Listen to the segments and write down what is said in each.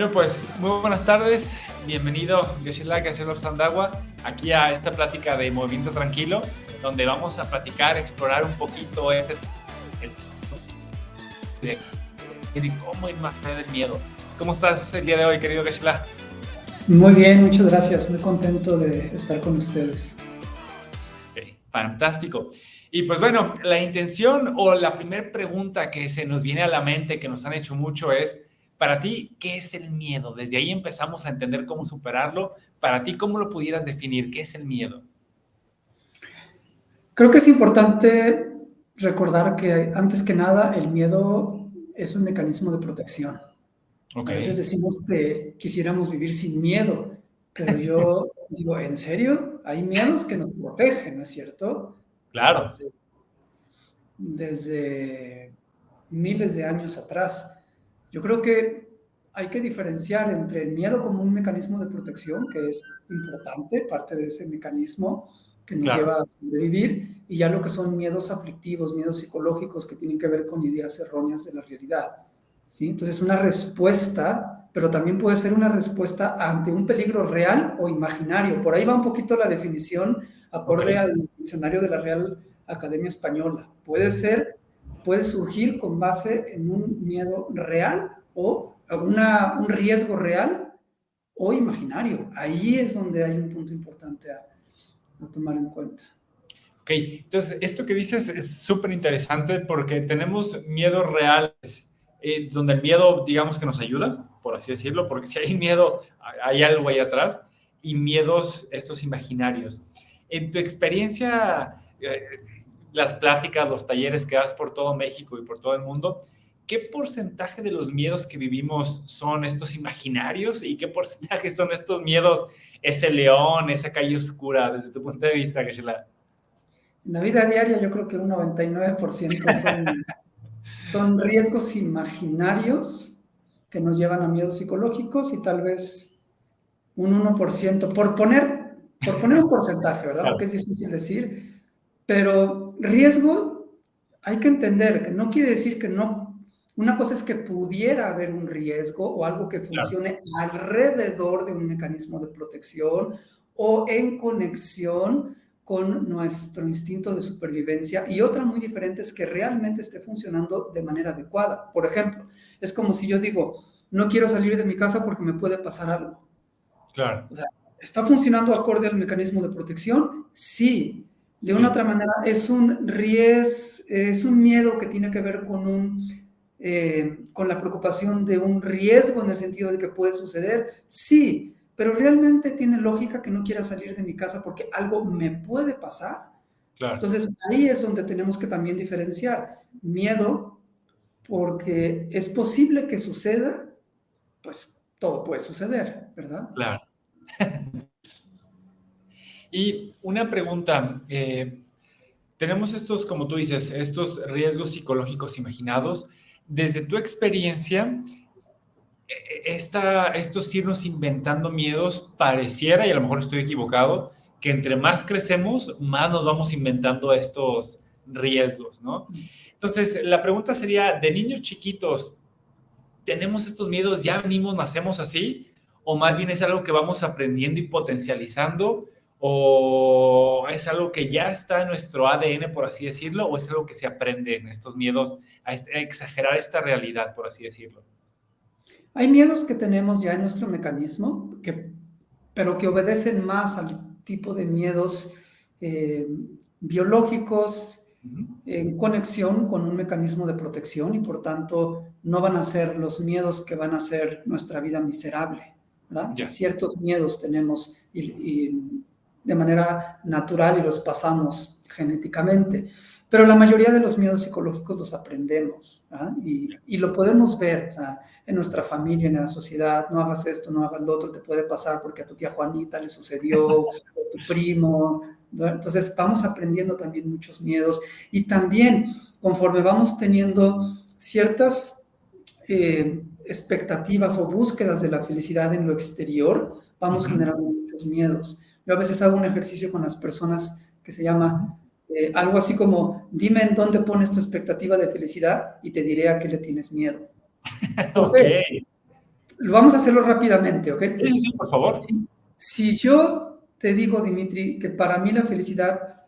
Bueno, pues muy buenas tardes. Bienvenido, Yoshila Gacielo Sandagua, aquí a esta plática de Movimiento Tranquilo, donde vamos a platicar, explorar un poquito de cómo ir más allá del miedo. ¿Cómo estás el día de hoy, querido Yoshila? Muy bien, muchas gracias. Muy contento de estar con ustedes. Okay, fantástico. Y pues bueno, la intención o la primera pregunta que se nos viene a la mente, que nos han hecho mucho es, para ti, ¿qué es el miedo? Desde ahí empezamos a entender cómo superarlo. Para ti, ¿cómo lo pudieras definir? ¿Qué es el miedo? Creo que es importante recordar que antes que nada el miedo es un mecanismo de protección. Ok. A veces decimos que quisiéramos vivir sin miedo, pero yo digo, ¿en serio? Hay miedos que nos protegen, ¿no es cierto? Claro. Desde miles de años atrás. Yo creo que hay que diferenciar entre el miedo como un mecanismo de protección, que es importante, parte de ese mecanismo que nos Claro. lleva a sobrevivir, y ya lo que son miedos aflictivos, miedos psicológicos que tienen que ver con ideas erróneas de la realidad. ¿Sí? Entonces, una respuesta, pero también puede ser una respuesta ante un peligro real o imaginario. Por ahí va un poquito la definición acorde al diccionario de la Real Academia Española. Puede surgir con base en un miedo real o un riesgo real o imaginario. Ahí es donde hay un punto importante a tomar en cuenta. Ok, entonces esto que dices es súper interesante porque tenemos miedos reales, donde el miedo, digamos que nos ayuda, por así decirlo, porque si hay miedo, hay algo ahí atrás, y miedos estos imaginarios. En tu experiencia, las pláticas, los talleres que das por todo México y por todo el mundo, ¿qué porcentaje de los miedos que vivimos son estos imaginarios y qué porcentaje son estos miedos, ese león, esa calle oscura, desde tu punto de vista, Geshela? En la vida diaria yo creo que un 99% son riesgos imaginarios que nos llevan a miedos psicológicos y tal vez un 1%, por poner un porcentaje, ¿verdad? Claro. Porque es difícil decir, pero riesgo hay que entender que no quiere decir que no. Una cosa es que pudiera haber un riesgo o algo que funcione alrededor de un mecanismo de protección o en conexión con nuestro instinto de supervivencia, y otra muy diferente es que realmente esté funcionando de manera adecuada. Por ejemplo, es como si yo digo, no quiero salir de mi casa porque me puede pasar algo. Claro. O sea, ¿está funcionando acorde al mecanismo de protección? Sí. De una otra manera, es un miedo que tiene que ver con la preocupación de un riesgo en el sentido de que puede suceder. Sí, pero realmente tiene lógica que no quiera salir de mi casa porque algo me puede pasar. Claro. Entonces, ahí es donde tenemos que también diferenciar miedo, porque es posible que suceda, pues todo puede suceder, ¿verdad? Claro. Y una pregunta, tenemos estos, como tú dices, estos riesgos psicológicos imaginados. Desde tu experiencia, estos irnos inventando miedos, pareciera, y a lo mejor estoy equivocado, que entre más crecemos, más nos vamos inventando estos riesgos, ¿no? Entonces, la pregunta sería, de niños chiquitos, ¿tenemos estos miedos, ya venimos, nacemos así? ¿O más bien es algo que vamos aprendiendo y potencializando? ¿O es algo que ya está en nuestro ADN, por así decirlo? ¿O es algo que se aprende en estos miedos a exagerar esta realidad, por así decirlo? Hay miedos que tenemos ya en nuestro mecanismo, pero que obedecen más al tipo de miedos biológicos en conexión con un mecanismo de protección, y por tanto no van a ser los miedos que van a hacer nuestra vida miserable, ¿verdad? Ya. Ciertos miedos tenemos y de manera natural y los pasamos genéticamente, pero la mayoría de los miedos psicológicos los aprendemos, ¿verdad? Y lo podemos ver, o sea, en nuestra familia, en la sociedad. No hagas esto, no hagas lo otro, te puede pasar porque a tu tía Juanita le sucedió, o a tu primo, ¿no? Entonces vamos aprendiendo también muchos miedos, y también conforme vamos teniendo ciertas expectativas o búsquedas de la felicidad en lo exterior, vamos generando muchos miedos. Yo a veces hago un ejercicio con las personas que se llama algo así como, dime en dónde pones tu expectativa de felicidad y te diré a qué le tienes miedo. ¿Por Ok. qué? Vamos a hacerlo rápidamente, ¿ok? Sí, sí, por favor. Si yo te digo, Dimitri, que para mí la felicidad,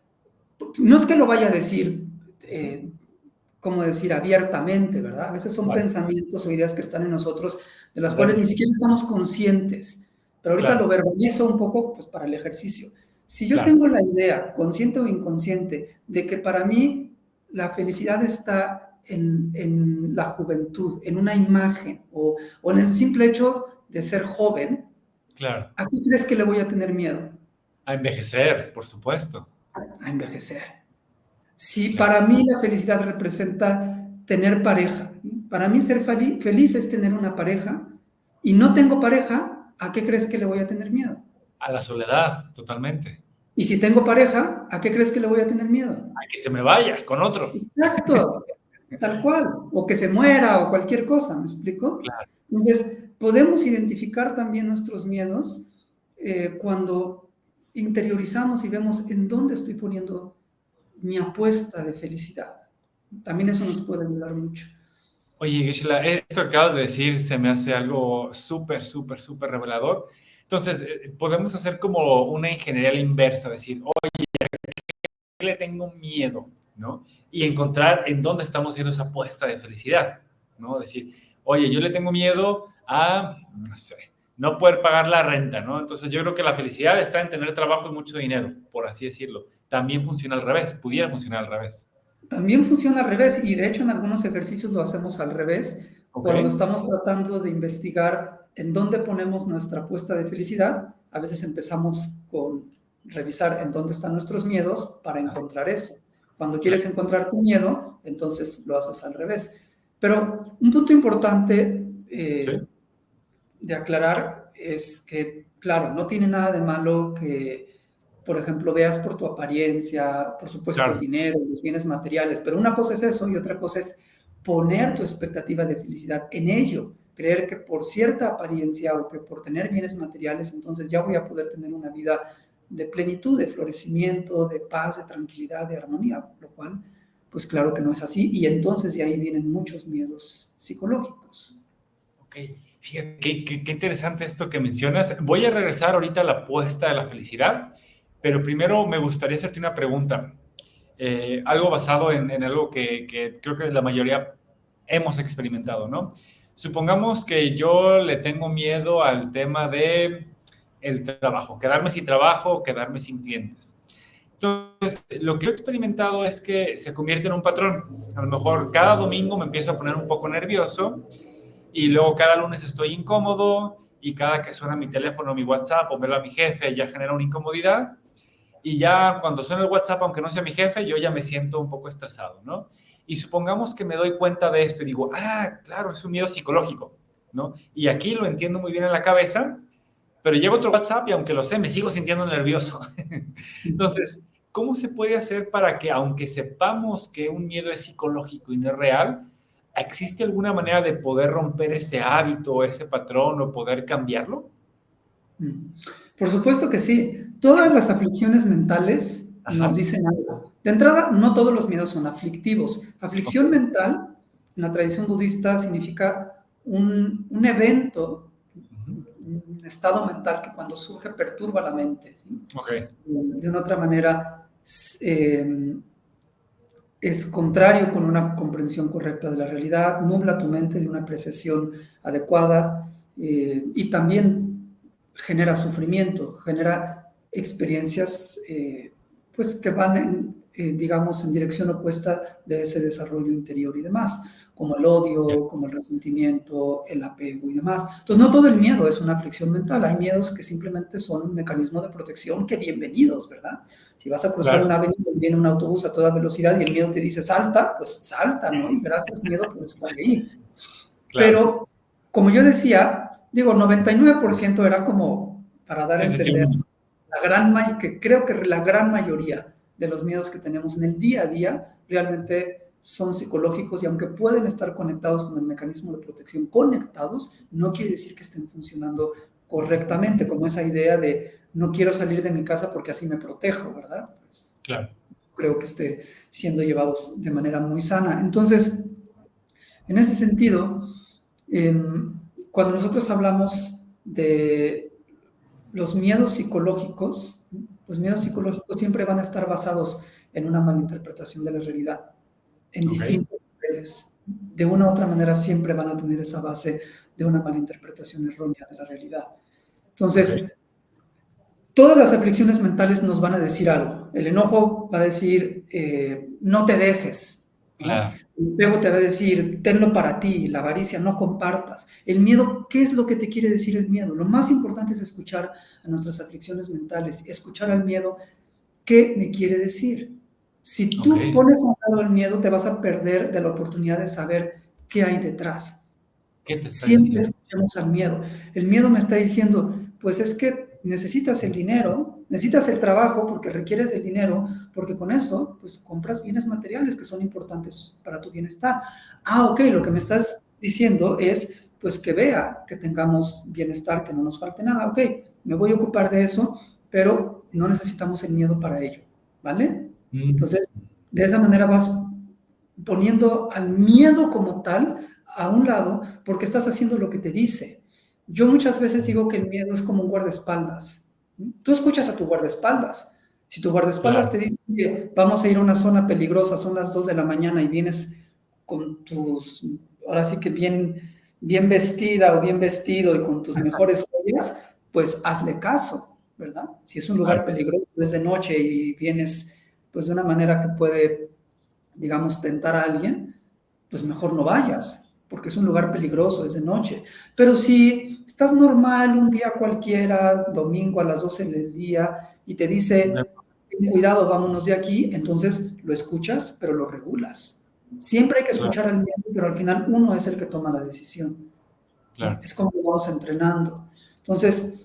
no es que lo vaya a decir, como decir, abiertamente, ¿verdad? A veces son Vale. pensamientos o ideas que están en nosotros, de las cuales ni Adentro. siquiera estamos conscientes, pero ahorita lo Claro, verbalizo un poco, pues, para el ejercicio. Si yo claro. tengo la idea, consciente o inconsciente, de que para mí la felicidad está en la juventud, en una imagen o en el simple hecho de ser joven, Claro. ¿a qué crees que le voy a tener miedo? A envejecer, por supuesto. A envejecer. Si Claro. para mí la felicidad representa tener pareja, para mí ser feliz es tener una pareja y no tengo pareja, ¿a qué crees que le voy a tener miedo? A la soledad, totalmente. Y si tengo pareja, ¿a qué crees que le voy a tener miedo? A que se me vaya con otro. Exacto, tal cual, o que se muera o cualquier cosa, ¿me explico? Claro. Entonces, podemos identificar también nuestros miedos cuando interiorizamos y vemos en dónde estoy poniendo mi apuesta de felicidad. También eso nos puede ayudar mucho. Oye, Gisela, esto que acabas de decir se me hace algo súper, súper, súper revelador. Entonces, podemos hacer como una ingeniería a la inversa, decir, oye, ¿qué le tengo miedo? ¿No? Y encontrar en dónde estamos haciendo esa apuesta de felicidad, ¿no? Decir, oye, yo le tengo miedo a, no sé, no poder pagar la renta, ¿no? Entonces, yo creo que la felicidad está en tener trabajo y mucho dinero, por así decirlo. También funciona al revés, pudiera funcionar al revés. También funciona al revés y de hecho en algunos ejercicios lo hacemos al revés ¿Ok? cuando estamos tratando de investigar en dónde ponemos nuestra apuesta de felicidad. A veces empezamos con revisar en dónde están nuestros miedos para Ah, encontrar eso. Cuando claro. quieres encontrar tu miedo, entonces lo haces al revés. Pero un punto importante Sí, de aclarar es que, claro, no tiene nada de malo que, por ejemplo, veas por tu apariencia, por supuesto, el claro. dinero, los bienes materiales, pero una cosa es eso y otra cosa es poner tu expectativa de felicidad en ello, creer que por cierta apariencia o que por tener bienes materiales, entonces ya voy a poder tener una vida de plenitud, de florecimiento, de paz, de tranquilidad, de armonía, lo cual, pues claro que no es así y entonces de ahí vienen muchos miedos psicológicos. Ok, fíjate, qué interesante esto que mencionas. Voy a regresar ahorita a la apuesta de la felicidad, pero primero me gustaría hacerte una pregunta. Algo basado en algo que creo que la mayoría hemos experimentado, ¿no? Supongamos que yo le tengo miedo al tema de el trabajo, quedarme sin trabajo, quedarme sin clientes. Entonces, lo que he experimentado es que se convierte en un patrón. A lo mejor cada domingo me empiezo a poner un poco nervioso y luego cada lunes estoy incómodo y cada que suena mi teléfono, mi WhatsApp o verlo a mi jefe ya genera una incomodidad y ya cuando suena el WhatsApp, aunque no sea mi jefe, yo ya me siento un poco estresado, ¿no? Y supongamos que me doy cuenta de esto y digo, ah, claro, es un miedo psicológico, ¿no? Y aquí lo entiendo muy bien en la cabeza, pero llega otro WhatsApp y aunque lo sé, me sigo sintiendo nervioso. Entonces, ¿cómo se puede hacer para que, aunque sepamos que un miedo es psicológico y no es real, existe alguna manera de poder romper ese hábito, ese patrón o poder cambiarlo? Por supuesto que sí. Todas las aflicciones mentales nos Ajá. dicen algo. De entrada, no todos los miedos son aflictivos. Aflicción Ok. mental, en la tradición budista, significa un evento, Ujú. un estado mental que cuando surge perturba la mente, ¿sí? Ok. De una otra manera, eh, es contrario con una comprensión correcta de la realidad, nubla tu mente de una apreciación adecuada y también genera sufrimiento, genera experiencias pues que van digamos, en dirección opuesta de ese desarrollo interior y demás, como el Ya. odio, como el resentimiento, el apego y demás. Entonces, no todo el miedo es una aflicción mental, hay miedos que simplemente son un mecanismo de protección que bienvenidos, ¿verdad? Si vas a cruzar Claro, una avenida y viene un autobús a toda velocidad y el miedo te dice salta, pues salta, ¿no? Y gracias miedo por estar ahí. claro. Pero, como yo decía, digo, 99% era como para dar a Sí, sí, sí. entender que creo que la gran mayoría de los miedos que tenemos en el día a día realmente son psicológicos y aunque pueden estar conectados con el mecanismo de protección, conectados, no quiere decir que estén funcionando correctamente, como esa idea de no quiero salir de mi casa porque así me protejo, ¿verdad? Pues Claro. creo que esté siendo llevados de manera muy sana. Entonces, en ese sentido, eh, cuando nosotros hablamos de los miedos psicológicos siempre van a estar basados en una malinterpretación de la realidad, en distintos niveles. De una u otra manera siempre van a tener esa base de una malinterpretación errónea de la realidad. Entonces, todas las aflicciones mentales nos van a decir algo. El enojo va a decir, no te dejes. Claro. El apego te va a decir, tenlo para ti. La avaricia, no compartas. El miedo, ¿qué es lo que te quiere decir el miedo? Lo más importante es escuchar a nuestras aflicciones mentales, escuchar al miedo, ¿qué me quiere decir? Si tú pones a un lado el miedo, te vas a perder de la oportunidad de saber qué hay detrás. ¿Qué te está Siempre diciendo? escuchamos al miedo. El miedo me está diciendo, pues es que necesitas el dinero, necesitas el trabajo porque requieres el dinero, porque con eso, pues compras bienes materiales que son importantes para tu bienestar. Ah, ok, lo que me estás diciendo es, pues que vea que tengamos bienestar, que no nos falte nada. Ok, me voy a ocupar de eso, pero no necesitamos el miedo para ello, ¿vale? Entonces, de esa manera vas poniendo al miedo como tal a un lado porque estás haciendo lo que te dice. Yo muchas veces digo que el miedo es como un guardaespaldas. Tú escuchas a tu guardaespaldas. Si tu guardaespaldas te dice, oye, vamos a ir a una zona peligrosa, son las 2 de la mañana y vienes con tus, ahora sí que bien vestida o bien vestido y con tus mejores joyas, pues hazle caso, ¿verdad? Si es un lugar peligroso, es de noche y vienes pues de una manera que puede, digamos, tentar a alguien, pues mejor no vayas, porque es un lugar peligroso, es de noche. Pero si estás normal un día cualquiera, domingo a las 12 del día, y te dice, ten cuidado, vámonos de aquí, entonces lo escuchas, pero lo regulas. Siempre hay que escuchar al miedo, pero al final uno es el que toma la decisión. Claro. Es como vamos entrenando. Entonces,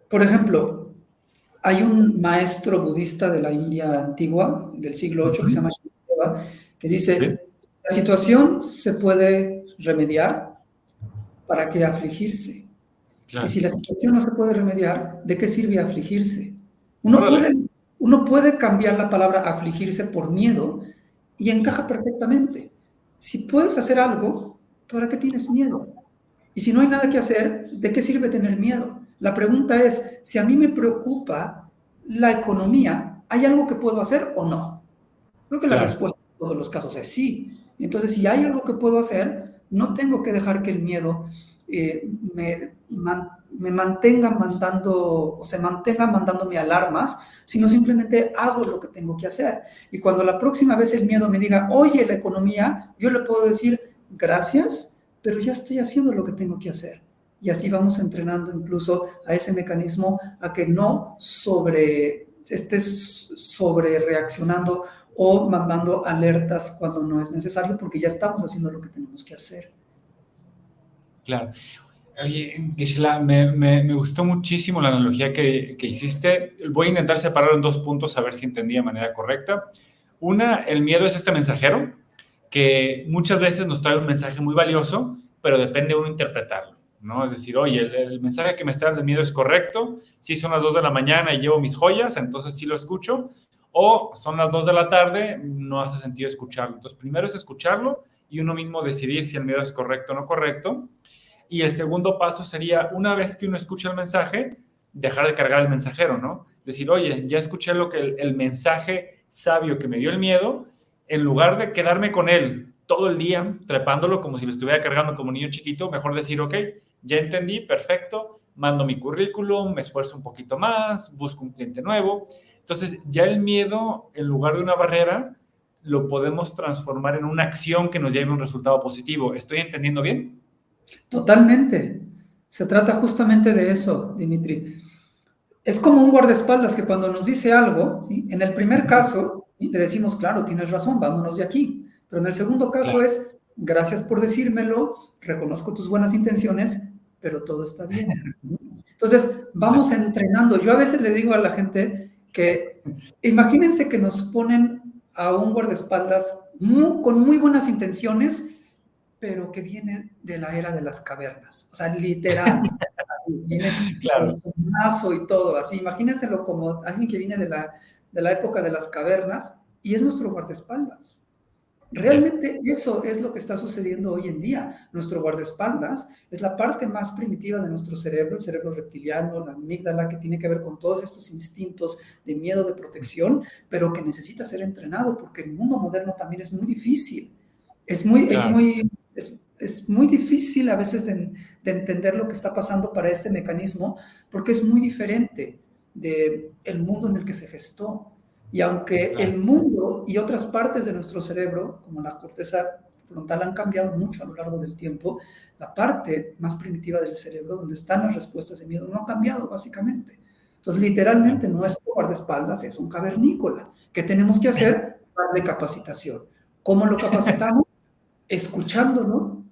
por ejemplo, hay un maestro budista de la India antigua, del siglo VIII, que se llama Shantideva, que dice, la situación se puede remediar, ¿para qué afligirse? Claro. Y si la situación no se puede remediar, ¿de qué sirve afligirse? Uno puede cambiar la palabra afligirse por miedo y encaja perfectamente. Si puedes hacer algo, ¿para qué tienes miedo? Y si no hay nada que hacer, ¿de qué sirve tener miedo? La pregunta es, si a mí me preocupa la economía, ¿hay algo que puedo hacer o no? Creo que la respuesta en todos los casos es sí. Entonces, si hay algo que puedo hacer, no tengo que dejar que el miedo me mantenga mandando o se mantenga mandándome alarmas, sino simplemente hago lo que tengo que hacer. Y cuando la próxima vez el miedo me diga, oye, la economía, yo le puedo decir, gracias, pero ya estoy haciendo lo que tengo que hacer. Y así vamos entrenando incluso a ese mecanismo a que no estés sobre reaccionando o mandando alertas cuando no es necesario, porque ya estamos haciendo lo que tenemos que hacer. Claro. Oye, Gisela, me gustó muchísimo la analogía que hiciste. Voy a intentar separarlo en 2 puntos, a ver si entendí de manera correcta. Una, el miedo es este mensajero que muchas veces nos trae un mensaje muy valioso, pero depende de uno interpretarlo, ¿no? Es decir, oye, el mensaje que me está dando el miedo es correcto, si son las 2 de la mañana y llevo mis joyas, entonces sí lo escucho, o son las 2 de la tarde, no hace sentido escucharlo. Entonces, primero es escucharlo y uno mismo decidir si el miedo es correcto o no correcto. Y el segundo paso sería, una vez que uno escucha el mensaje, dejar de cargar el mensajero, ¿no? Decir, oye, ya escuché lo que el mensaje sabio que me dio el miedo, en lugar de quedarme con él todo el día, trepándolo como si lo estuviera cargando como un niño chiquito, mejor decir, ok, ya entendí, perfecto, mando mi currículum, me esfuerzo un poquito más, busco un cliente nuevo. Entonces, ya el miedo, en lugar de una barrera, lo podemos transformar en una acción que nos lleve a un resultado positivo. ¿Estoy entendiendo bien? Totalmente. Se trata justamente de eso, Dimitri. Es como un guardaespaldas que cuando nos dice algo, ¿sí? En el primer caso, ¿sí? Le decimos, claro, tienes razón, vámonos de aquí. Pero en el segundo caso es, gracias por decírmelo, reconozco tus buenas intenciones, pero todo está bien. Entonces, vamos entrenando. Yo a veces le digo a la gente que, imagínense que nos ponen a un guardaespaldas con muy buenas intenciones, pero que viene de la era de las cavernas, o sea, literal, viene con su mazo y todo, así, imagínenselo como alguien que viene de la época de las cavernas, y es nuestro guardaespaldas. Sí, Realmente eso es lo que está sucediendo hoy en día. Nuestro guardaespaldas es la parte más primitiva de nuestro cerebro, el cerebro reptiliano, la amígdala, que tiene que ver con todos estos instintos de miedo, de protección, pero que necesita ser entrenado porque el mundo moderno también es muy difícil. Es muy, es claro, muy, es muy difícil a veces de entender lo que está pasando para este mecanismo porque es muy diferente del mundo en el que se gestó. Y aunque claro. el mundo y otras partes de nuestro cerebro, como la corteza frontal, han cambiado mucho a lo largo del tiempo, la parte más primitiva del cerebro, donde están las respuestas de miedo, no ha cambiado básicamente. Entonces, literalmente, nuestro guardaespaldas es un cavernícola. ¿Qué tenemos que hacer? Darle capacitación. ¿Cómo lo capacitamos? Escuchándolo,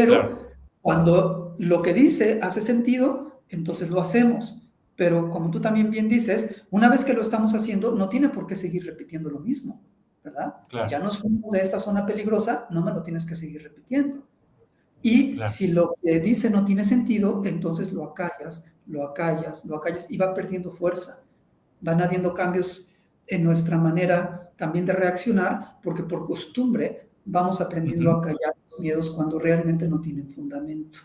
Claro, pero cuando lo que dice hace sentido, entonces lo hacemos. Pero como tú también bien dices, una vez que lo estamos haciendo, no tiene por qué seguir repitiendo lo mismo, ¿verdad? claro, Ya nos fuimos de esta zona peligrosa, no me lo tienes que seguir repitiendo. Y claro. si lo que dice no tiene sentido, entonces lo acallas, lo acallas, lo acallas y va perdiendo fuerza. Van habiendo cambios en nuestra manera también de reaccionar, porque por costumbre vamos aprendiendo Ujú, a callar los miedos cuando realmente no tienen fundamento.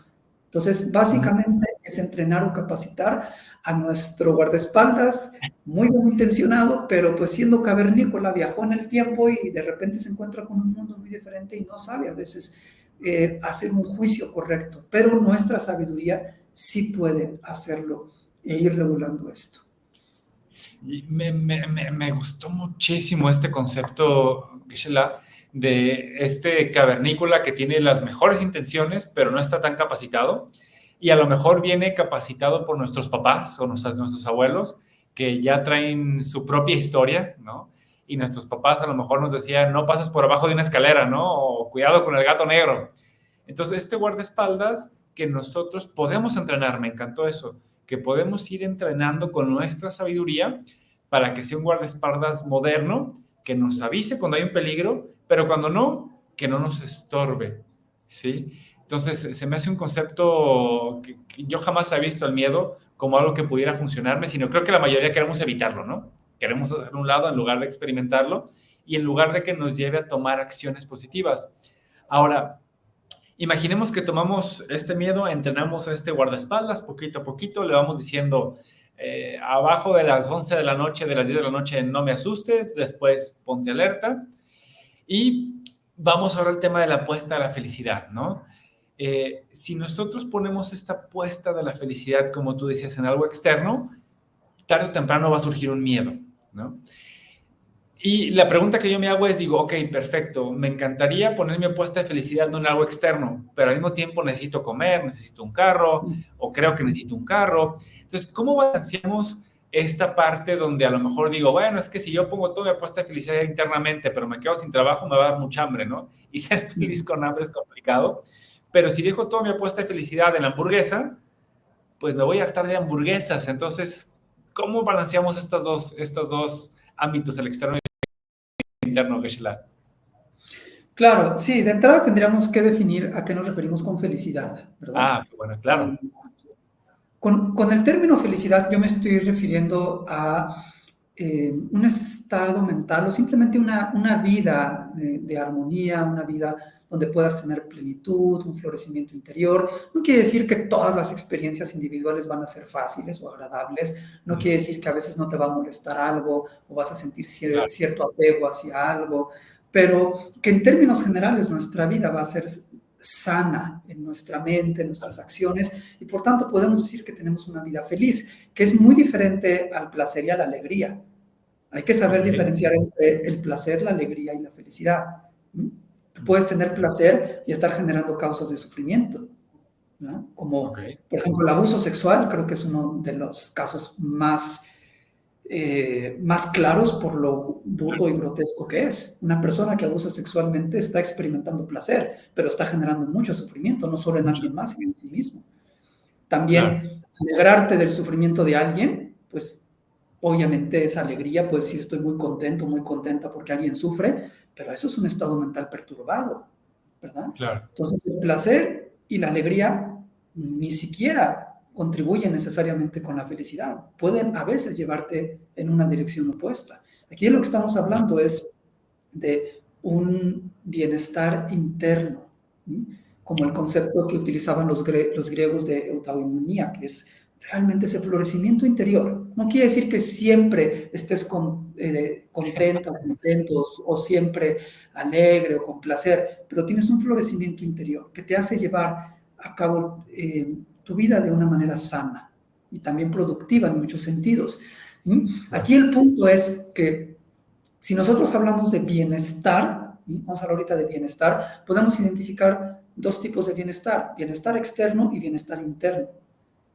Entonces, ujú. básicamente es entrenar o capacitar a nuestro guardaespaldas, muy bien intencionado, pero pues siendo cavernícola, viajó en el tiempo y de repente se encuentra con un mundo muy diferente y no sabe a veces hacer un juicio correcto, pero nuestra sabiduría sí puede hacerlo e ir regulando esto. Y me gustó muchísimo este concepto, Gisela, de este cavernícola que tiene las mejores intenciones, pero no está tan capacitado. Y a lo mejor viene capacitado por nuestros papás o nuestros abuelos, que ya traen su propia historia, ¿no? Y nuestros papás a lo mejor nos decían, no pases por abajo de una escalera, ¿no? O cuidado con el gato negro. Entonces, este guardaespaldas que nosotros podemos entrenar, me encantó eso, que podemos ir entrenando con nuestra sabiduría para que sea un guardaespaldas moderno, que nos avise cuando hay un peligro, pero cuando no, que no nos estorbe, ¿sí? Entonces, se me hace un concepto que yo jamás he visto el miedo como algo que pudiera funcionarme, sino creo que la mayoría queremos evitarlo, ¿no? Queremos hacerlo a un lado en lugar de experimentarlo y en lugar de que nos lleve a tomar acciones positivas. Ahora, imaginemos que tomamos este miedo, entrenamos a este guardaespaldas poquito a poquito, le vamos diciendo, abajo de las 11 de la noche, de las 10 de la noche, no me asustes, después ponte alerta. Y vamos ahora al tema de la apuesta a la felicidad, ¿no? Si nosotros ponemos esta apuesta de la felicidad, como tú decías, en algo externo, tarde o temprano va a surgir un miedo, ¿no? Y la pregunta que yo me hago es, digo, ok, perfecto, me encantaría poner mi apuesta de felicidad no en algo externo, pero al mismo tiempo necesito comer, necesito un carro, o creo que necesito un carro. Entonces, ¿cómo balanceamos esta parte donde a lo mejor digo, bueno, es que si yo pongo toda mi apuesta de felicidad internamente, pero me quedo sin trabajo, me va a dar mucha hambre, ¿no? Y ser feliz con hambre es complicado. Pero si dejo toda mi apuesta de felicidad en la hamburguesa, pues me voy a hartar de hamburguesas. Entonces, ¿cómo balanceamos estos dos ámbitos, el externo interno, Geshe-la? Claro, sí, de entrada tendríamos que definir a qué nos referimos con felicidad, ¿verdad? Ah, bueno, Eh, claro. con el término felicidad yo me estoy refiriendo a un estado mental o simplemente una vida de armonía, una vida donde puedas tener plenitud, un florecimiento interior. No quiere decir que todas las experiencias individuales van a ser fáciles o agradables, no quiere decir que a veces no te va a molestar algo o vas a sentir Claro, cierto apego hacia algo, pero que en términos generales nuestra vida va a ser sana en nuestra mente, en nuestras acciones, y por tanto podemos decir que tenemos una vida feliz, que es muy diferente al placer y a la alegría. Hay que saber ok, diferenciar entre el placer, la alegría y la felicidad. Tú puedes tener placer y estar generando causas de sufrimiento, ¿no? Como, ok, por ejemplo, el abuso sexual, creo que es uno de los casos más claros por lo burdo y grotesco que es. Una persona que abusa sexualmente está experimentando placer, pero está generando mucho sufrimiento, no solo en mucho, alguien más, sino en sí mismo. claro, También alegrarte del sufrimiento de alguien, pues obviamente esa alegría, puedes decir estoy muy contento, muy contenta porque alguien sufre, pero eso es un estado mental perturbado, ¿verdad? claro, Entonces el placer y la alegría ni siquiera contribuyen necesariamente con la felicidad, pueden a veces llevarte en una dirección opuesta. Aquí lo que estamos claro, hablando es de un bienestar interno, como el concepto que utilizaban los griegos de eutaimonía, que es realmente ese florecimiento interior. No quiere decir que siempre estés contenta, contentos, o siempre alegre o con placer, pero tienes un florecimiento interior que te hace llevar a cabo tu vida de una manera sana y también productiva en muchos sentidos. Aquí el punto es que si nosotros hablamos de bienestar, vamos a hablar ahorita de bienestar, podemos identificar dos tipos de bienestar: bienestar externo y bienestar interno.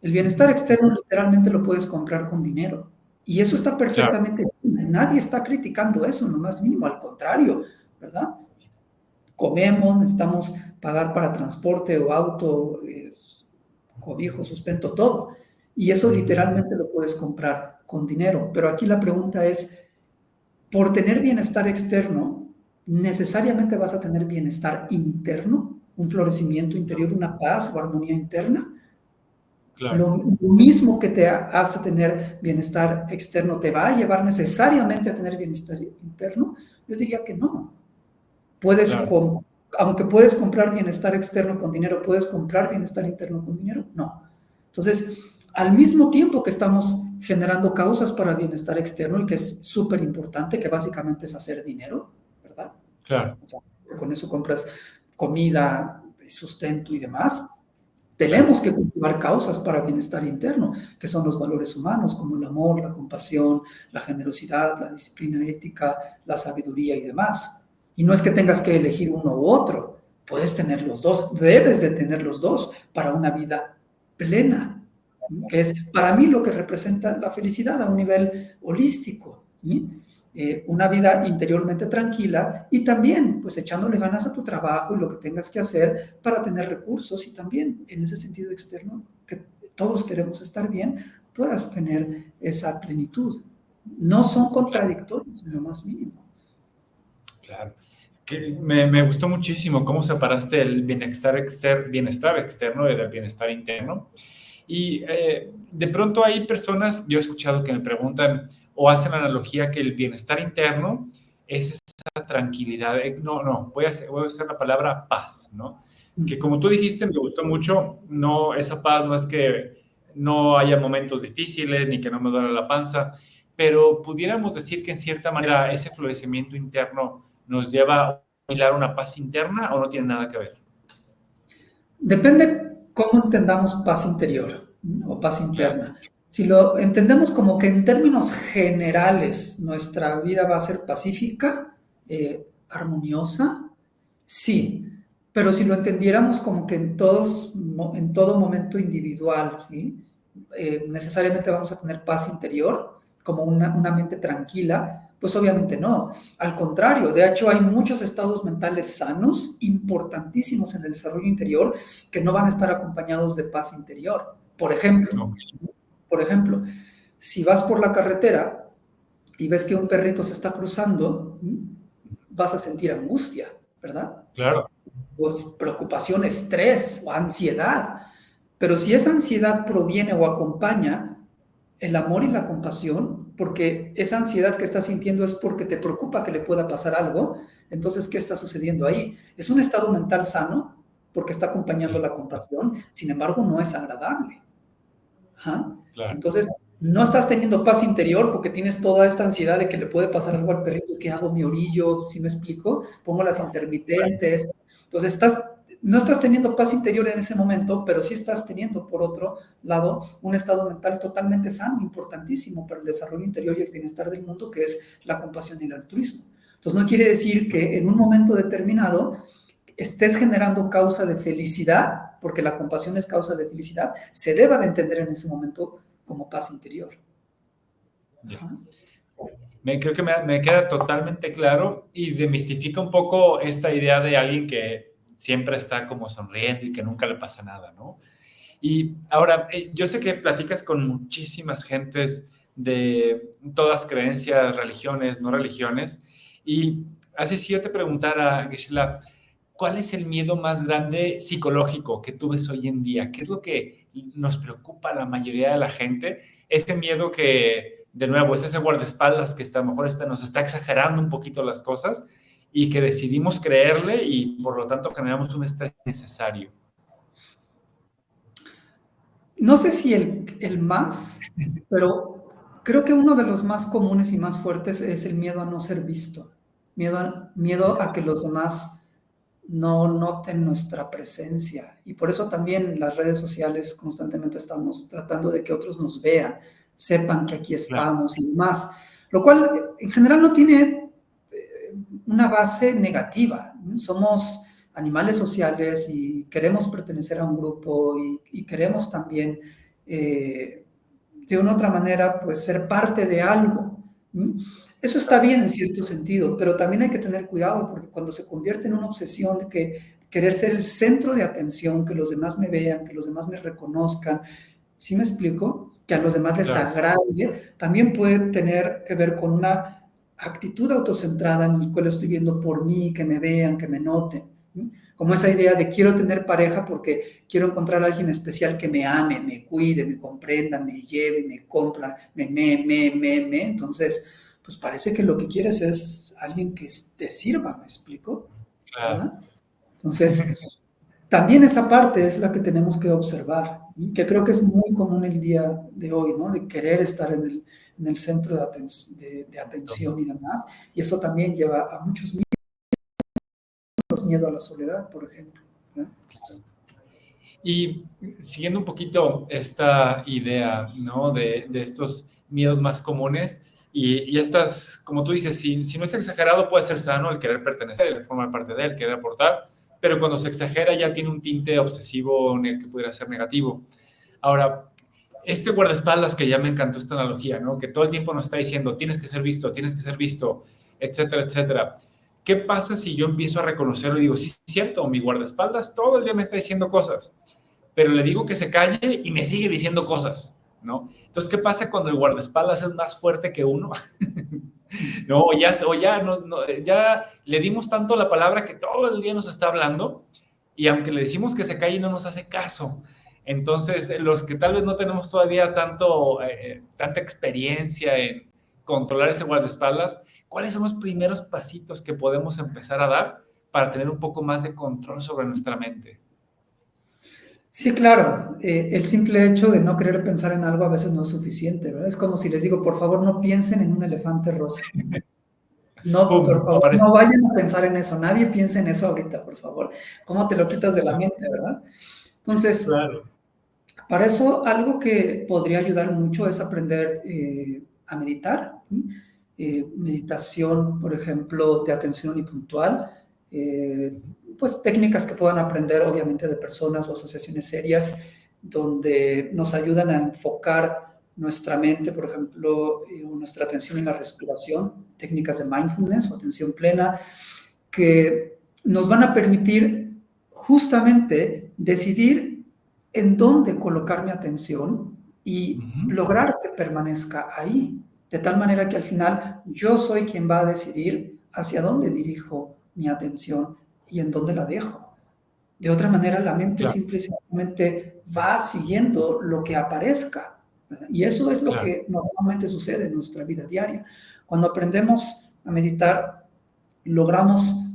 El bienestar externo literalmente lo puedes comprar con dinero, y eso está perfectamente bien. Nadie está criticando eso, no más mínimo, al contrario, ¿verdad? Comemos, necesitamos pagar para transporte o auto, cobijo, sustento, todo. Y eso literalmente lo puedes comprar con dinero. Pero aquí la pregunta es, por tener bienestar externo, ¿necesariamente vas a tener bienestar interno? ¿Un florecimiento interior, una paz o armonía interna? Claro. Lo mismo que te hace tener bienestar externo, ¿te va a llevar necesariamente a tener bienestar interno? Yo diría que no. Aunque puedes comprar bienestar externo con dinero, ¿puedes comprar bienestar interno con dinero? No. Entonces, al mismo tiempo que estamos generando causas para bienestar externo, y que es súper importante, que básicamente es hacer dinero, ¿verdad? Claro. O sea, con eso compras comida, sustento y demás. Tenemos que cultivar causas para bienestar interno, que son los valores humanos, como el amor, la compasión, la generosidad, la disciplina ética, la sabiduría y demás. Y no es que tengas que elegir uno u otro, puedes tener los dos, debes de tener los dos para una vida plena, que es para mí lo que representa la felicidad a un nivel holístico, ¿sí? Una vida interiormente tranquila, y también pues echándole ganas a tu trabajo y lo que tengas que hacer para tener recursos, y también en ese sentido externo, que todos queremos estar bien, puedas tener esa plenitud. No son contradictorios en lo más mínimo. Claro. Me gustó muchísimo cómo separaste el bienestar externo del bienestar interno. Y de pronto hay personas, yo he escuchado que me preguntan o hacen la analogía que el bienestar interno es esa tranquilidad. Voy a usar la palabra paz, ¿no? Que como tú dijiste, me gustó mucho, no, esa paz no es que no haya momentos difíciles ni que no me duele la panza, pero pudiéramos decir que en cierta manera ese florecimiento interno nos lleva a hilar una paz interna, ¿o no tiene nada que ver? Depende cómo entendamos paz interior, ¿no? O paz interna. Si lo entendemos como que en términos generales nuestra vida va a ser pacífica, armoniosa, sí. Pero si lo entendiéramos como que en todo momento individual, ¿sí? Necesariamente vamos a tener paz interior, como una mente tranquila, pues obviamente no. Al contrario, de hecho hay muchos estados mentales sanos, importantísimos en el desarrollo interior, que no van a estar acompañados de paz interior. Por ejemplo, si vas por la carretera y ves que un perrito se está cruzando, vas a sentir angustia, ¿verdad? Claro. Pues preocupación, estrés o ansiedad. Pero si esa ansiedad proviene o acompaña el amor y la compasión, porque esa ansiedad que estás sintiendo es porque te preocupa que le pueda pasar algo, entonces, ¿qué está sucediendo ahí? Es un estado mental sano porque está acompañando la compasión, sin embargo, no es agradable. Claro. Entonces, no estás teniendo paz interior porque tienes toda esta ansiedad de que le puede pasar algo al perrito. ¿Qué hago? ¿Me orillo? ¿Sí me explico? Pongo las intermitentes. Entonces, no estás teniendo paz interior en ese momento, pero sí estás teniendo, por otro lado, un estado mental totalmente sano, importantísimo para el desarrollo interior y el bienestar del mundo, que es la compasión y el altruismo. Entonces, no quiere decir que en un momento determinado estés generando causa de felicidad, porque la compasión es causa de felicidad, se deba de entender en ese momento como paz interior. Creo que me queda totalmente claro y demistifica un poco esta idea de alguien que siempre está como sonriendo y que nunca le pasa nada, ¿no? Y ahora, yo sé que platicas con muchísimas gentes de todas creencias, religiones, no religiones, y así si yo te preguntara, Geshe-la, ¿cuál es el miedo más grande psicológico que tú ves hoy en día? ¿Qué es lo que nos preocupa a la mayoría de la gente? Ese miedo que, de nuevo, es ese guardaespaldas que a lo mejor nos está exagerando un poquito las cosas y que decidimos creerle y por lo tanto generamos un estrés necesario. No sé si el más, pero creo que uno de los más comunes y más fuertes es el miedo a no ser visto, miedo a que los demás no noten nuestra presencia. Y por eso también en las redes sociales constantemente estamos tratando de que otros nos vean, sepan que aquí Claro. estamos y demás, lo cual en general no tiene una base negativa, ¿no? Somos animales sociales y queremos pertenecer a un grupo y queremos también, de una u otra manera, pues ser parte de algo. ¿Mm? Eso está bien en cierto sentido, pero también hay que tener cuidado porque cuando se convierte en una obsesión de que querer ser el centro de atención, que los demás me vean, que los demás me reconozcan, ¿sí me explico? Que a los demás les Claro. agrade, también puede tener que ver con una actitud autocentrada en la cual estoy viendo por mí, que me vean, que me noten. ¿Sí? Como esa idea de quiero tener pareja porque quiero encontrar a alguien especial que me ame, me cuide, me comprenda, me lleve, me compra, me. Entonces, pues parece que lo que quieres es alguien que te sirva, ¿me explico? Claro. ¿Verdad? Entonces, también esa parte es la que tenemos que observar, ¿sí? Que creo que es muy común el día de hoy, ¿no? De querer estar en el centro de atención y demás. Y eso también lleva a muchos miedo a la soledad, por ejemplo, ¿no? Y siguiendo un poquito esta idea, ¿no? De estos miedos más comunes y estas, como tú dices, si no es exagerado puede ser sano el querer pertenecer, el formar parte de él, querer aportar, pero cuando se exagera ya tiene un tinte obsesivo en el que pudiera ser negativo. Ahora, este guardaespaldas que ya me encantó esta analogía, ¿no? Que todo el tiempo nos está diciendo, tienes que ser visto, etcétera, etcétera. ¿Qué pasa si yo empiezo a reconocerlo y digo, sí, es cierto, mi guardaespaldas todo el día me está diciendo cosas, pero le digo que se calle y me sigue diciendo cosas, ¿no? Entonces, ¿qué pasa cuando el guardaespaldas es más fuerte que uno? No, ya le dimos tanto la palabra que todo el día nos está hablando y aunque le decimos que se calle no nos hace caso. Entonces, los que tal vez no tenemos todavía tanta experiencia en controlar ese guardaespaldas, ¿cuáles son los primeros pasitos que podemos empezar a dar para tener un poco más de control sobre nuestra mente? Sí, claro, el simple hecho de no querer pensar en algo a veces no es suficiente, ¿verdad? Es como si les digo, por favor, no piensen en un elefante rosa. No, por ¡Pum! favor, Aparece. no vayan a pensar en eso. Nadie piense en eso ahorita, por favor. ¿Cómo te lo quitas de la mente, verdad? Entonces, Claro. para eso, algo que podría ayudar mucho es aprender a meditar. ¿Sí? Meditación, por ejemplo, de atención unipuntual. Pues técnicas que puedan aprender, obviamente, de personas o asociaciones serias, donde nos ayudan a enfocar nuestra mente, por ejemplo, nuestra atención en la respiración, técnicas de mindfulness o atención plena, que nos van a permitir justamente decidir en dónde colocar mi atención y Ujú. lograr que permanezca ahí, de tal manera que al final yo soy quien va a decidir hacia dónde dirijo mi atención y en dónde la dejo. De otra manera, la mente Claro, simple y sencillamente va siguiendo lo que aparezca, ¿verdad? Y eso es lo claro, que normalmente sucede en nuestra vida diaria. Cuando aprendemos a meditar, logramos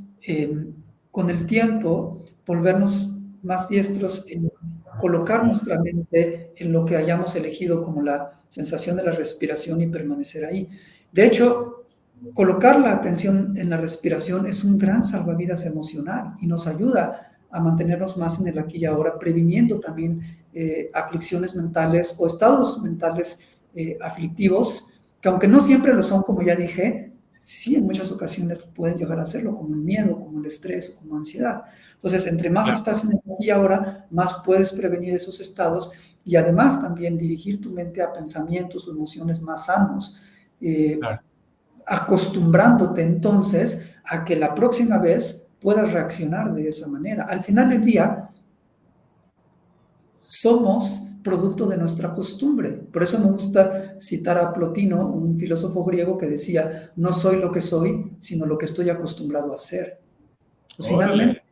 con el tiempo volvernos más diestros en colocar nuestra mente en lo que hayamos elegido como la sensación de la respiración y permanecer ahí. De hecho, colocar la atención en la respiración es un gran salvavidas emocional y nos ayuda a mantenernos más en el aquí y ahora, previniendo también aflicciones mentales o estados mentales aflictivos, que aunque no siempre lo son, como ya dije, sí en muchas ocasiones pueden llegar a serlo, como el miedo, como el estrés o como ansiedad. Entonces, entre más claro, estás en el aquí y ahora, más puedes prevenir esos estados y además también dirigir tu mente a pensamientos o emociones más sanos, claro. acostumbrándote entonces a que la próxima vez puedas reaccionar de esa manera. Al final del día, somos producto de nuestra costumbre. Por eso me gusta citar a Plotino, un filósofo griego que decía, no soy lo que soy, sino lo que estoy acostumbrado a ser. Pues finalmente, Órale.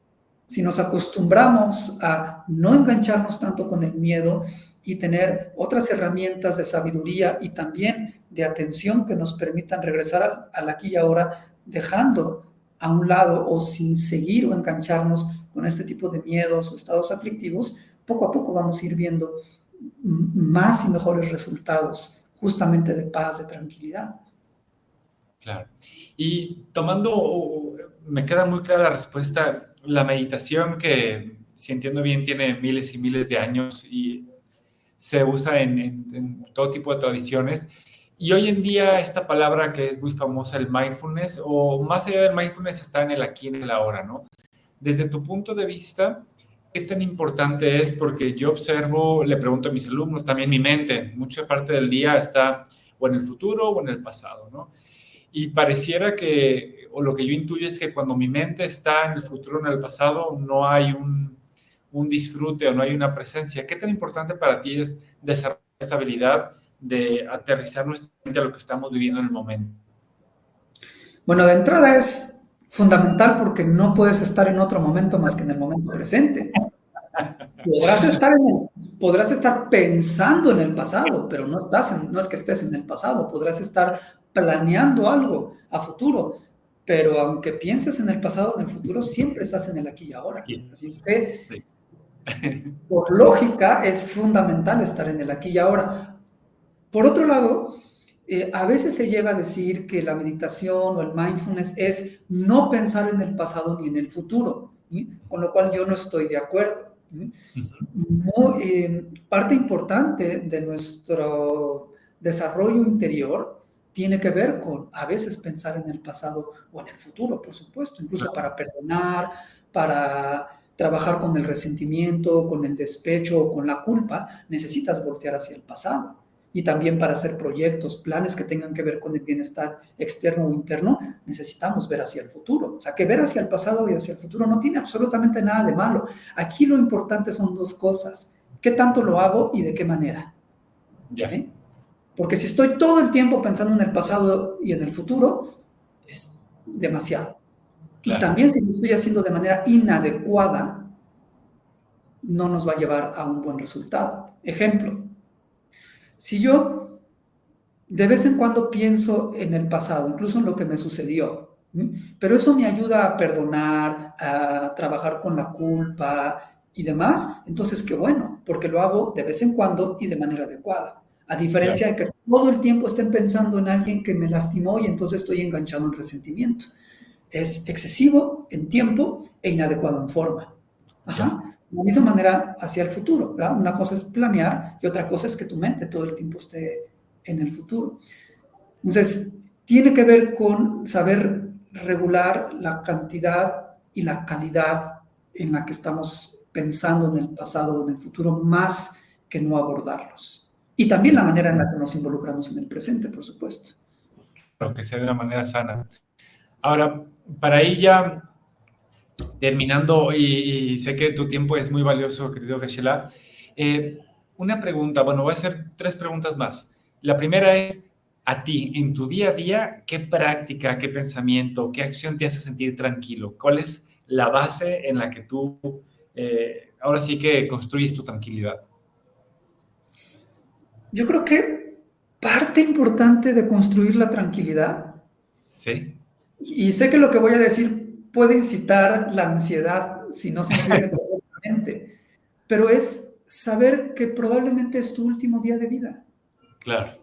si nos acostumbramos a no engancharnos tanto con el miedo y tener otras herramientas de sabiduría y también de atención que nos permitan regresar al aquí y ahora, dejando a un lado o sin seguir o engancharnos con este tipo de miedos o estados aflictivos, poco a poco vamos a ir viendo más y mejores resultados, justamente de paz, de tranquilidad. Claro. Y tomando, me queda muy clara la respuesta, la meditación que, si entiendo bien, tiene miles y miles de años y se usa en todo tipo de tradiciones. Y hoy en día esta palabra que es muy famosa, el mindfulness, o más allá del mindfulness, está en el aquí y en el ahora, ¿no? Desde tu punto de vista, ¿qué tan importante es? Porque yo observo, le pregunto a mis alumnos, también mi mente, mucha parte del día está o en el futuro o en el pasado, ¿no? Y pareciera que, o lo que yo intuyo es que cuando mi mente está en el futuro o en el pasado, no hay un disfrute o no hay una presencia. ¿Qué tan importante para ti es desarrollar esta habilidad de aterrizar nuestra mente a lo que estamos viviendo en el momento? Bueno, de entrada es fundamental porque no puedes estar en otro momento más que en el momento presente. Podrás estar pensando en el pasado, pero no es que estés en el pasado. Podrás estar planeando algo a futuro, pero aunque pienses en el pasado o en el futuro, siempre estás en el aquí y ahora. Sí. Así es que, Sí. por lógica, es fundamental estar en el aquí y ahora. Por otro lado, a veces se llega a decir que la meditación o el mindfulness es no pensar en el pasado ni en el futuro, ¿sí? Con lo cual yo no estoy de acuerdo. ¿Sí? Parte importante de nuestro desarrollo interior tiene que ver con a veces pensar en el pasado o en el futuro, por supuesto, incluso para perdonar, para trabajar con el resentimiento, con el despecho o con la culpa, necesitas voltear hacia el pasado. Y también para hacer proyectos, planes que tengan que ver con el bienestar externo o interno, necesitamos ver hacia el futuro. O sea, que ver hacia el pasado y hacia el futuro no tiene absolutamente nada de malo. Aquí lo importante son dos cosas. ¿Qué tanto lo hago y de qué manera? Ya. ¿Eh? Porque si estoy todo el tiempo pensando en el pasado y en el futuro, es demasiado. Y Claro. también si lo estoy haciendo de manera inadecuada, no nos va a llevar a un buen resultado. Ejemplo, si yo de vez en cuando pienso en el pasado, incluso en lo que me sucedió, pero eso me ayuda a perdonar, a trabajar con la culpa y demás, entonces qué bueno, porque lo hago de vez en cuando y de manera adecuada. A diferencia de que todo el tiempo estén pensando en alguien que me lastimó y entonces estoy enganchado en resentimiento. Es excesivo en tiempo e inadecuado en forma. Ajá. De la misma manera hacia el futuro, ¿verdad? Una cosa es planear y otra cosa es que tu mente todo el tiempo esté en el futuro. Entonces, tiene que ver con saber regular la cantidad y la calidad en la que estamos pensando en el pasado o en el futuro, más que no abordarlos. Y también la manera en la que nos involucramos en el presente, por supuesto. Pero que sea de una manera sana. Ahora, para ahí ya terminando, y sé que tu tiempo es muy valioso, querido Geshe-la, una pregunta, bueno, voy a hacer 3 preguntas más. La primera es, a ti, en tu día a día, ¿qué práctica, qué pensamiento, qué acción te hace sentir tranquilo? ¿Cuál es la base en la que tú, ahora sí que construyes tu tranquilidad? Yo creo que parte importante de construir la tranquilidad, ¿Sí? y sé que lo que voy a decir puede incitar la ansiedad si no se entiende correctamente, pero es saber que probablemente es tu último día de vida. Claro.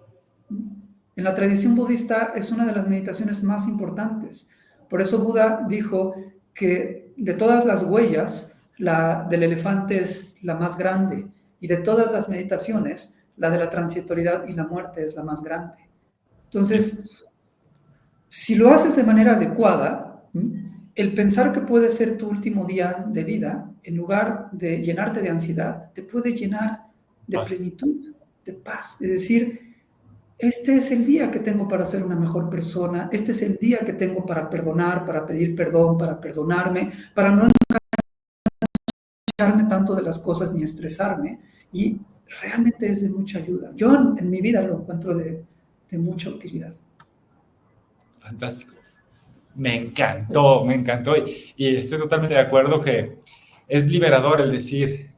En la tradición budista es una de las meditaciones más importantes. Por eso Buda dijo que de todas las huellas, la del elefante es la más grande, y de todas las meditaciones, la de la transitoriedad y la muerte es la más grande. Entonces, si lo haces de manera adecuada, el pensar que puede ser tu último día de vida, en lugar de llenarte de ansiedad, te puede llenar de Paz. plenitud, de paz, de decir, este es el día que tengo para ser una mejor persona, este es el día que tengo para perdonar, para pedir perdón, para perdonarme, para no echarme tanto de las cosas ni estresarme, y realmente es de mucha ayuda. Yo en mi vida lo encuentro de mucha utilidad. Fantástico. Me encantó, me encantó. Y estoy totalmente de acuerdo que es liberador el decir,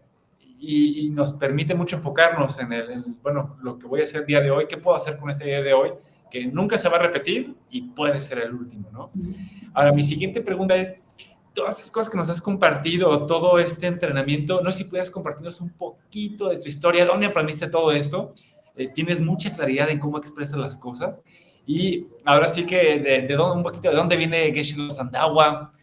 y nos permite mucho enfocarnos en bueno, lo que voy a hacer el día de hoy, qué puedo hacer con este día de hoy, que nunca se va a repetir y puede ser el último, ¿no? Ahora, mi siguiente pregunta es, todas estas cosas que nos has compartido, todo este entrenamiento, no sé si puedes compartirnos un poquito de tu historia, dónde aprendiste todo esto. Tienes mucha claridad en cómo expresas las cosas. Y ahora sí que un poquito de dónde viene Geshe-lo Sandawa,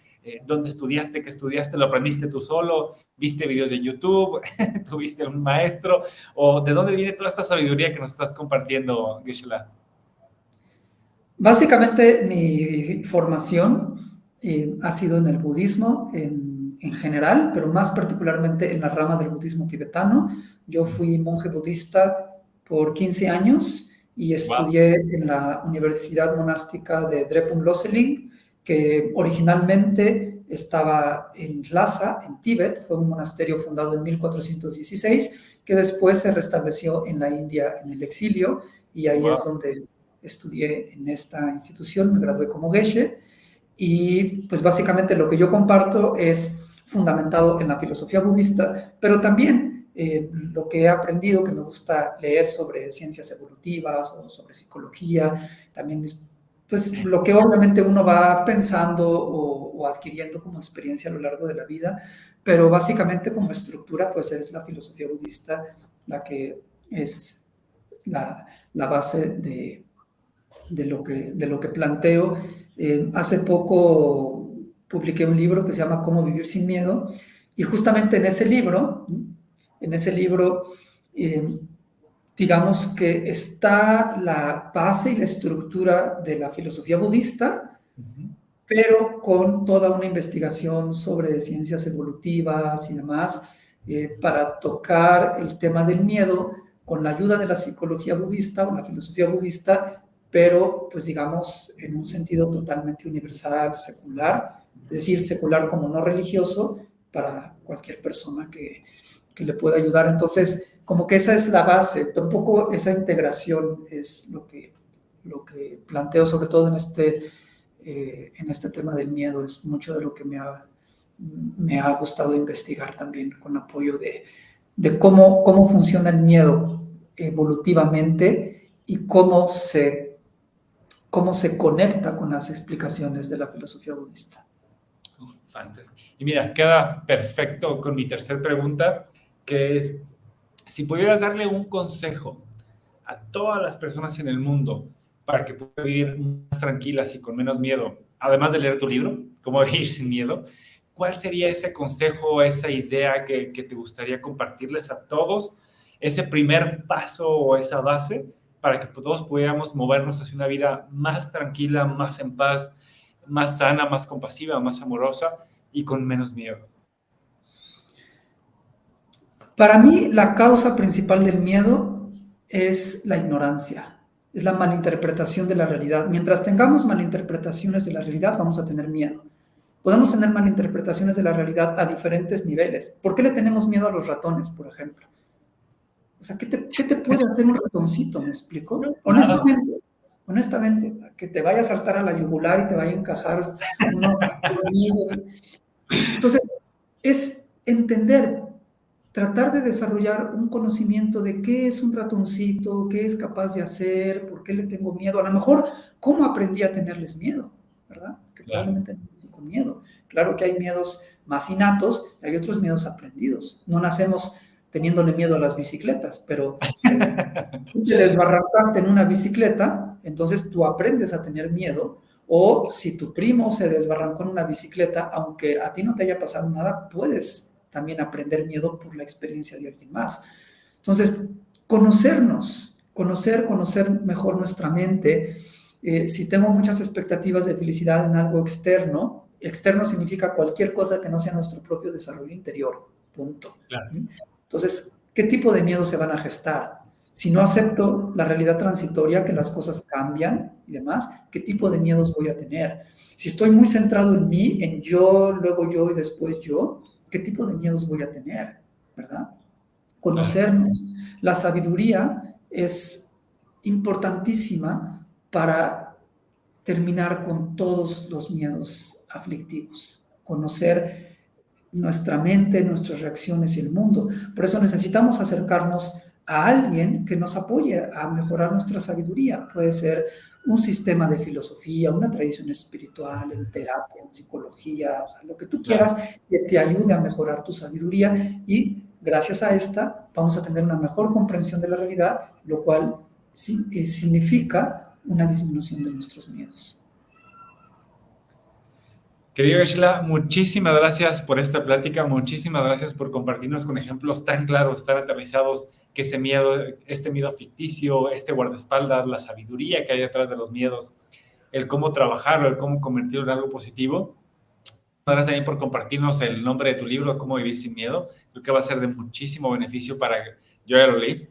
dónde estudiaste, qué estudiaste, lo aprendiste tú solo, viste videos de YouTube, tuviste un maestro, o de dónde viene toda esta sabiduría que nos estás compartiendo, Geshe-la. Básicamente mi formación ha sido en el budismo en general, pero más particularmente en la rama del budismo tibetano. Yo fui monje budista por 15 años y estudié en la Universidad Monástica de Drepung Loseling, que originalmente estaba en Lhasa, en Tíbet. Fue un monasterio fundado en 1416, que después se restableció en la India en el exilio, y ahí es donde estudié en esta institución, me gradué como Geshe, y pues básicamente lo que yo comparto es fundamentado en la filosofía budista, pero también lo que he aprendido, que me gusta leer sobre ciencias evolutivas o sobre psicología, también es pues lo que obviamente uno va pensando o adquiriendo como experiencia a lo largo de la vida, pero básicamente como estructura pues es la filosofía budista la que es la base de lo que planteo. Hace poco publiqué un libro que se llama Cómo vivir sin miedo, y justamente en ese libro, digamos que está la base y la estructura de la filosofía budista, pero con toda una investigación sobre ciencias evolutivas y demás, para tocar el tema del miedo con la ayuda de la psicología budista o la filosofía budista, pero pues digamos en un sentido totalmente universal, secular, es decir, secular como no religioso, para cualquier persona que le pueda ayudar. Entonces, como que esa es la base, tampoco esa integración es lo que planteo, sobre todo en este tema del miedo. Es mucho de lo que me ha gustado investigar también, con apoyo de cómo funciona el miedo evolutivamente y cómo se conecta con las explicaciones de la filosofía budista. Fantástico. Y mira, queda perfecto con mi tercera pregunta, que es, si pudieras darle un consejo a todas las personas en el mundo para que puedan vivir más tranquilas y con menos miedo, además de leer tu libro, Cómo vivir sin miedo, ¿cuál sería ese consejo, esa idea que te gustaría compartirles a todos? Ese primer paso o esa base para que todos pudiéramos movernos hacia una vida más tranquila, más en paz, más sana, más compasiva, más amorosa y con menos miedo. Para mí, la causa principal del miedo es la ignorancia, es la malinterpretación de la realidad. Mientras tengamos malinterpretaciones de la realidad, vamos a tener miedo. Podemos tener malinterpretaciones de la realidad a diferentes niveles. ¿Por qué le tenemos miedo a los ratones, por ejemplo? O sea, ¿qué te puede hacer un ratoncito? ¿Me explico? Honestamente, que te vaya a saltar a la yugular y te vaya a encajar unos colmillos. Entonces, es entender, tratar de desarrollar un conocimiento de qué es un ratoncito, qué es capaz de hacer, por qué le tengo miedo. A lo mejor, ¿cómo aprendí a tenerles miedo? ¿Verdad? Que probablemente nací con miedo. Claro que hay miedos más innatos y hay otros miedos aprendidos. No nacemos teniéndole miedo a las bicicletas, pero tú te desbarrancaste en una bicicleta, entonces tú aprendes a tener miedo. O si tu primo se desbarrancó en una bicicleta, aunque a ti no te haya pasado nada, puedes también aprender miedo por la experiencia de alguien más. Entonces, conocer mejor nuestra mente. Si tengo muchas expectativas de felicidad en algo externo, externo significa cualquier cosa que no sea nuestro propio desarrollo interior, punto. Claro. Entonces, ¿qué tipo de miedos se van a gestar? Si no acepto la realidad transitoria, que las cosas cambian y demás, ¿qué tipo de miedos voy a tener? Si estoy muy centrado en mí, en yo, luego yo y después yo, ¿qué tipo de miedos voy a tener? ¿Verdad? Conocernos. La sabiduría es importantísima para terminar con todos los miedos aflictivos. Conocer nuestra mente, nuestras reacciones y el mundo. Por eso necesitamos acercarnos a alguien que nos apoye a mejorar nuestra sabiduría. Puede ser un sistema de filosofía, una tradición espiritual, en terapia, en psicología, o sea, lo que tú quieras, que te ayude a mejorar tu sabiduría y gracias a esta vamos a tener una mejor comprensión de la realidad, lo cual significa una disminución de nuestros miedos. Querido Geshe-la, muchísimas gracias por esta plática, muchísimas gracias por compartirnos con ejemplos tan claros, tan aterrizados, que este miedo ficticio, este guardaespaldas, la sabiduría que hay detrás de los miedos, el cómo trabajarlo, el cómo convertirlo en algo positivo. Gracias también por compartirnos el nombre de tu libro, Cómo vivir sin miedo. Creo que va a ser de muchísimo beneficio para... Yo ya lo leí,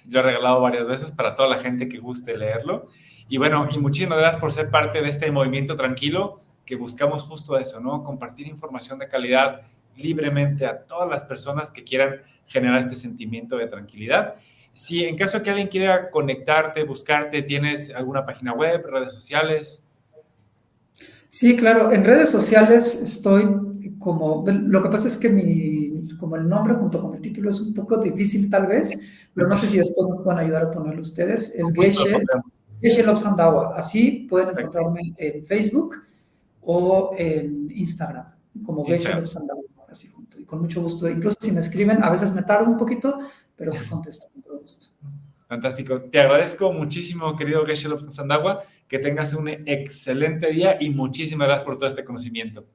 lo he regalado varias veces para toda la gente que guste leerlo. Y bueno, y muchísimas gracias por ser parte de este movimiento tranquilo que buscamos justo eso, ¿no? Compartir información de calidad libremente a todas las personas que quieran generar este sentimiento de tranquilidad. Si en caso de que alguien quiera conectarte, buscarte, ¿tienes alguna página web, redes sociales? Sí, claro, en redes sociales estoy como, lo que pasa es que como el nombre junto con el título es un poco difícil tal vez, pero no sé si después nos pueden ayudar a ponerlo ustedes, es Geshe Lobsang-Dawa, así pueden encontrarme en Facebook o en Instagram, como Geshe Lobsang-Dawa, así junto, y con mucho gusto, incluso si me escriben, a veces me tardo un poquito, pero sí contesto con todo gusto. Fantástico. Te agradezco muchísimo, querido Geshe Lobsang-Dawa, que tengas un excelente día y muchísimas gracias por todo este conocimiento.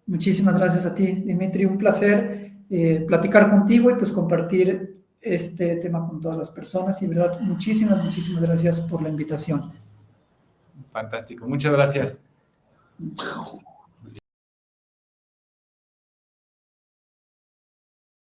Muchísimas gracias a ti, Dimitri. Un placer platicar contigo y pues compartir este tema con todas las personas. Y, verdad, muchísimas gracias por la invitación. Fantástico. Muchas gracias.